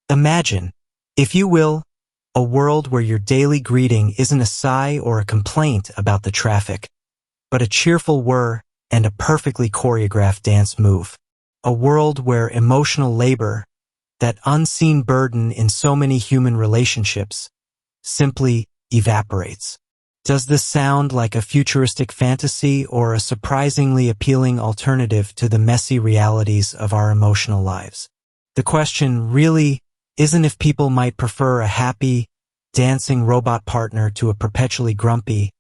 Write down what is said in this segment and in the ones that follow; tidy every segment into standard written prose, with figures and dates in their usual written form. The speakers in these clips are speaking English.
Imagine, if you will, a world where your daily greeting isn't a sigh or a complaint about the traffic, but a cheerful whir and a perfectly choreographed dance move. A world where emotional labor, that unseen burden in so many human relationships, simply evaporates. Does this sound like a futuristic fantasy or a surprisingly appealing alternative to the messy realities of our emotional lives? The question really isn't if people might prefer a happy, dancing robot partner to a perpetually grumpy,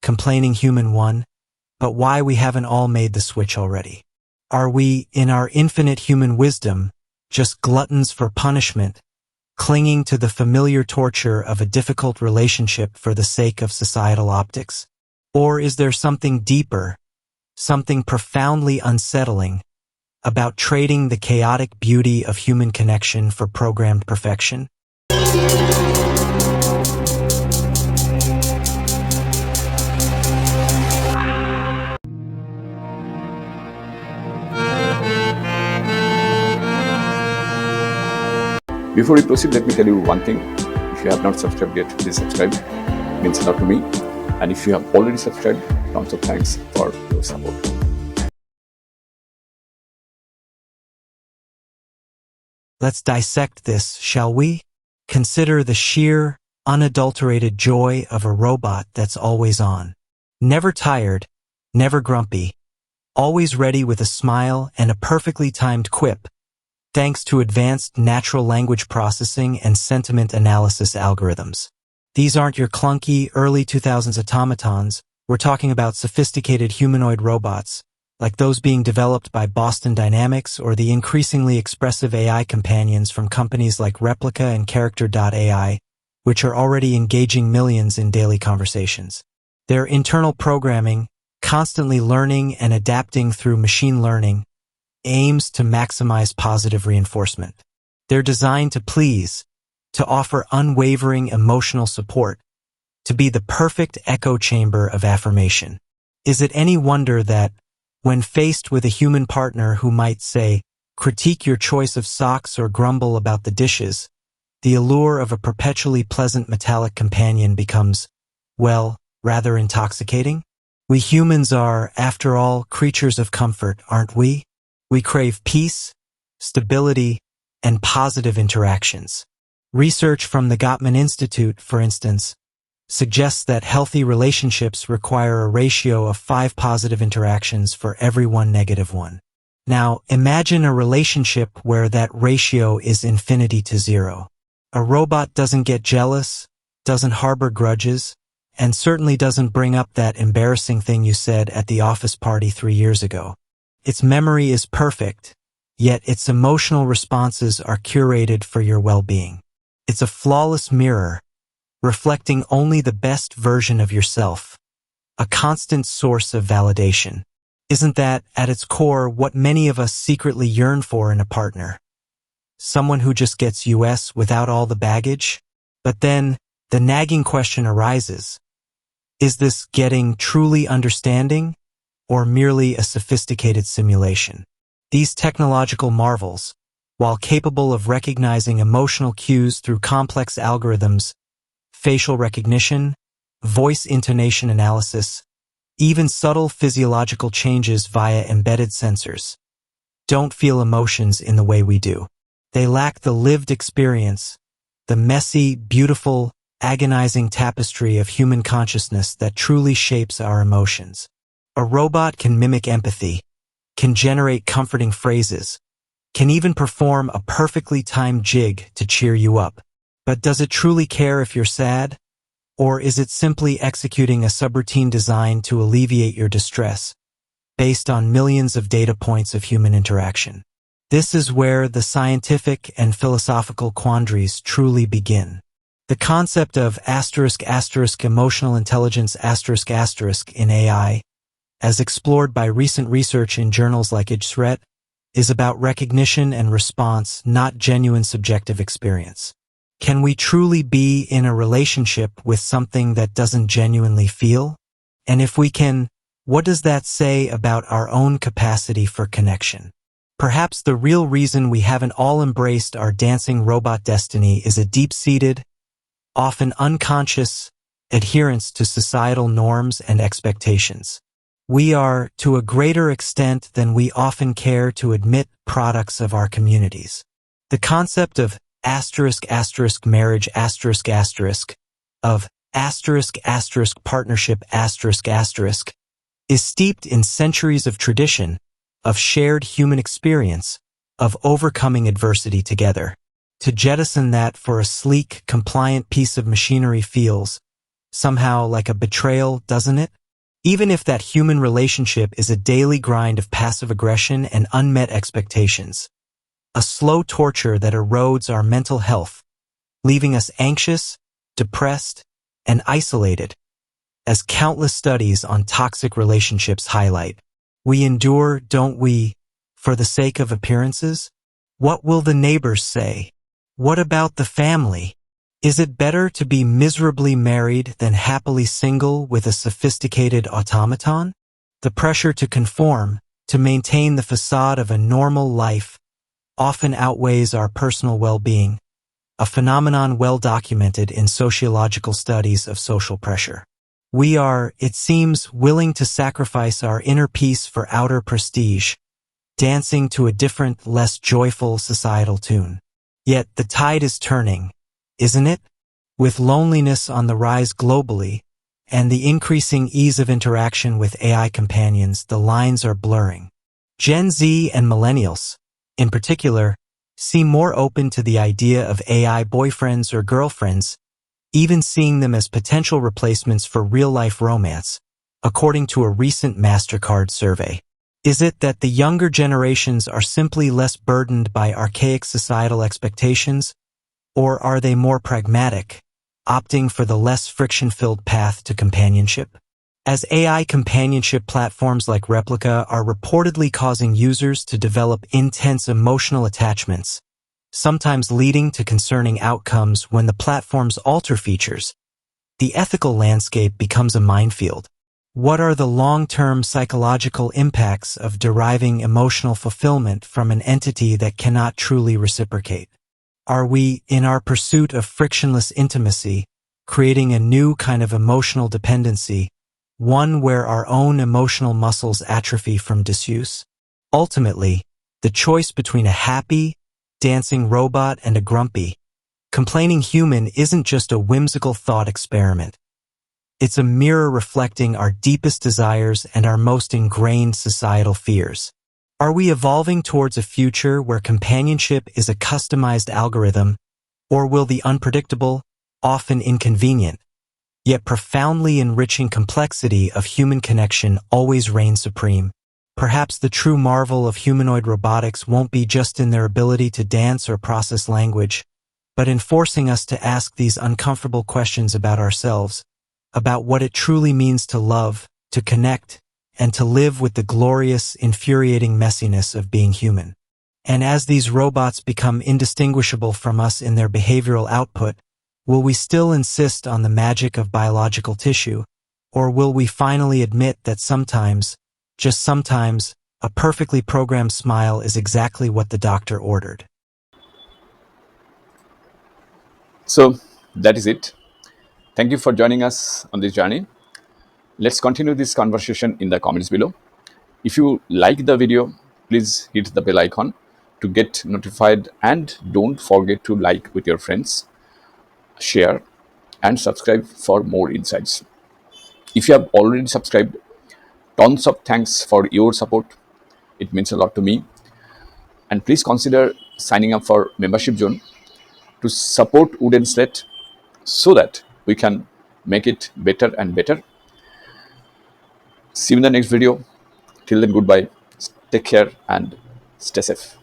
complaining human one, but why we haven't all made the switch already. Are we, in our infinite human wisdom, just gluttons for punishment, clinging to the familiar torture of a difficult relationship for the sake of societal optics? Or is there something deeper, something profoundly unsettling, about trading the chaotic beauty of human connection for programmed perfection? Before we proceed, let me tell you one thing. If you have not subscribed yet, please subscribe. It means a lot to me. And if you have already subscribed, tons of thanks for your support. Let's dissect this, shall we? Consider the sheer, unadulterated joy of a robot that's always on. Never tired, never grumpy, always ready with a smile and a perfectly timed quip, thanks to advanced natural language processing and sentiment analysis algorithms. These aren't your clunky, early 2000s automatons. We're talking about sophisticated humanoid robots, like those being developed by Boston Dynamics or the increasingly expressive AI companions from companies like Replica and Character.ai, which are already engaging millions in daily conversations. Their internal programming, constantly learning and adapting through machine learning, aims to maximize positive reinforcement. They're designed to please, to offer unwavering emotional support, to be the perfect echo chamber of affirmation. Is it any wonder that, when faced with a human partner who might say, critique your choice of socks or grumble about the dishes, the allure of a perpetually pleasant metallic companion becomes, well, rather intoxicating? We humans are, after all, creatures of comfort, aren't we? We crave peace, stability, and positive interactions. Research from the Gottman Institute, for instance, suggests that healthy relationships require a ratio of 5 positive interactions for every 1 negative one. Now, imagine a relationship where that ratio is infinity to 0. A robot doesn't get jealous, doesn't harbor grudges, and certainly doesn't bring up that embarrassing thing you said at the office party 3 years ago. Its memory is perfect, yet its emotional responses are curated for your well-being. It's a flawless mirror, reflecting only the best version of yourself, a constant source of validation. Isn't that, at its core, what many of us secretly yearn for in a partner? Someone who just gets us without all the baggage? But then, the nagging question arises. Is this getting truly understanding, or merely a sophisticated simulation? These technological marvels, while capable of recognizing emotional cues through complex algorithms, facial recognition, voice intonation analysis, even subtle physiological changes via embedded sensors, don't feel emotions in the way we do. They lack the lived experience, the messy, beautiful, agonizing tapestry of human consciousness that truly shapes our emotions. A robot can mimic empathy, can generate comforting phrases, can even perform a perfectly timed jig to cheer you up. But does it truly care if you're sad? Or is it simply executing a subroutine designed to alleviate your distress, based on millions of data points of human interaction? This is where the scientific and philosophical quandaries truly begin. The concept of *** emotional intelligence ** in AI, as explored by recent research in journals like IGSRET, is about recognition and response, not genuine subjective experience. Can we truly be in a relationship with something that doesn't genuinely feel? And if we can, what does that say about our own capacity for connection? Perhaps the real reason we haven't all embraced our dancing robot destiny is a deep-seated, often unconscious, adherence to societal norms and expectations. We are, to a greater extent than we often care to admit, products of our communities. The concept of marriage of partnership is steeped in centuries of tradition, of shared human experience, of overcoming adversity together. To jettison that for a sleek, compliant piece of machinery feels somehow like a betrayal, doesn't it? Even if that human relationship is a daily grind of passive aggression and unmet expectations. A slow torture that erodes our mental health, leaving us anxious, depressed, and isolated, as countless studies on toxic relationships highlight. We endure, don't we, for the sake of appearances? What will the neighbors say? What about the family? Is it better to be miserably married than happily single with a sophisticated automaton? The pressure to conform, to maintain the facade of a normal life, often outweighs our personal well-being, a phenomenon well documented in sociological studies of social pressure. We are, it seems, willing to sacrifice our inner peace for outer prestige, dancing to a different, less joyful societal tune. Yet the tide is turning, isn't it? With loneliness on the rise globally, and the increasing ease of interaction with AI companions, the lines are blurring. Gen Z and millennials, in particular, seem more open to the idea of AI boyfriends or girlfriends, even seeing them as potential replacements for real-life romance, according to a recent MasterCard survey. Is it that the younger generations are simply less burdened by archaic societal expectations, or are they more pragmatic, opting for the less friction-filled path to companionship? As AI companionship platforms like Replica are reportedly causing users to develop intense emotional attachments, sometimes leading to concerning outcomes when the platforms alter features, the ethical landscape becomes a minefield. What are the long-term psychological impacts of deriving emotional fulfillment from an entity that cannot truly reciprocate? Are we, in our pursuit of frictionless intimacy, creating a new kind of emotional dependency, one where our own emotional muscles atrophy from disuse? Ultimately, the choice between a happy, dancing robot and a grumpy, complaining human isn't just a whimsical thought experiment. It's a mirror reflecting our deepest desires and our most ingrained societal fears. Are we evolving towards a future where companionship is a customized algorithm, or will the unpredictable, often inconvenient, yet profoundly enriching complexity of human connection always reign supreme? Perhaps the true marvel of humanoid robotics won't be just in their ability to dance or process language, but in forcing us to ask these uncomfortable questions about ourselves, about what it truly means to love, to connect, and to live with the glorious, infuriating messiness of being human. And as these robots become indistinguishable from us in their behavioral output, will we still insist on the magic of biological tissue, or will we finally admit that sometimes, just sometimes, a perfectly programmed smile is exactly what the doctor ordered? So that is it. Thank you for joining us on this journey. Let's continue this conversation in the comments below. If you like the video, please hit the bell icon to get notified, and don't forget to like with your friends, share, and subscribe for more insights. If you have already subscribed, tons of thanks for your support. It means a lot to me. And please consider signing up for membership zone to support Wooden Slate so that we can make it better and better. See you in the next video. Till then, goodbye. Take care and stay safe.